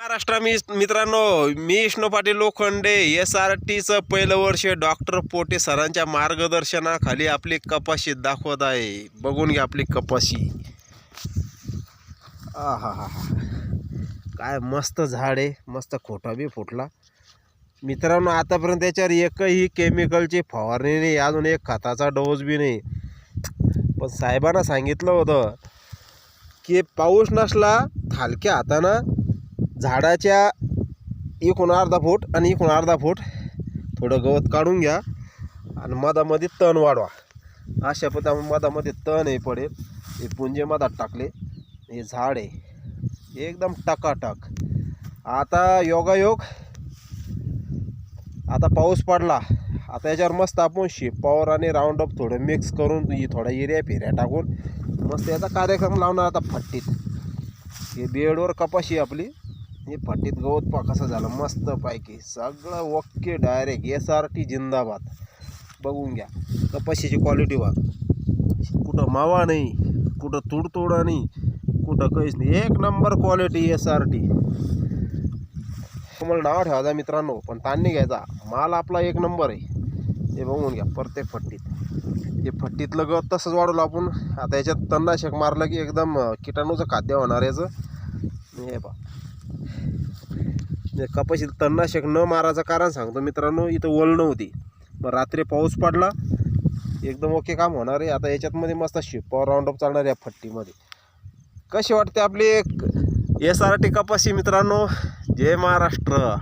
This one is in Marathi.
महाराष्ट्र मित्रांनो, मी विष्णू पाटील लोखंडे. SRTचं पहिलं वर्ष डॉक्टर पोटे सरांच्या मार्गदर्शनाखाली आपली कपाशी दाखवत आहे. बघून घ्या आपली कपाशी. हा काय मस्त झाड आहे, मस्त खोटा बी फुटला मित्रांनो. आतापर्यंत त्याच्यावर एकही केमिकलची फवारणी नाही, अजून एक खताचा डोस बी नाही. पण साहेबांना सांगितलं होतं की पाऊस नसला हलक्या हातानं झाडाच्या इकडून अर्धा फूट आणि इकडून अर्धा फूट थोडं गवत काढून घ्या आणि मधामध्ये तण वाढवा. अशा पद्धतीने मधामध्ये तण हे पडेल. हे पुंजे मधात टाकले, हे झाड आहे एकदम टकाटक. आता योगायोग, आता पाऊस पडला, आता याच्यावर मस्त आपण शिपावर आणि राऊंडअप थोडं मिक्स करून थोडा एरिया फिऱ्या टाकून मस्त याचा कार्यक्रम लावणार. आता फट्टीत हे बेडवर कपाशी आपली, हे फट्टीत गवत पा कसं झालं मस्त पैकी सगळं ओके. डायरेक्ट SRT जिंदाबाद. बघून घ्या कपाशीची क्वालिटी बघ, कुठं मावा नाही, कुठं तुडतोडा नाही, कुठं काहीच नाही, एक नंबर क्वालिटी SRT. तुम्हाला नाव ठेवायचा मित्रांनो, पण ताण नाही घ्यायचा, माल आपला एक नंबर आहे. हे बघून घ्या प्रत्येक फट्टीत, हे फट्टीतलं गवत तसंच वाढवलं आपण. आता याच्यात तणनाशक मारलं की एकदम किटाणूचं खाद्य होणार याचं. हे पहा कपाशीत तणनाशक न मारायचं कारण सांगतो मित्रांनो, इथं वल नव्हती, मग रात्री पाऊस पडला एकदम ओके काम होणार आहे. आता याच्यातमध्ये मस्त शिपावर राऊंडअप चालणार या फट्टीमध्ये. कशी वाटते आपली SRT कपाशी मित्रांनो? जय महाराष्ट्र.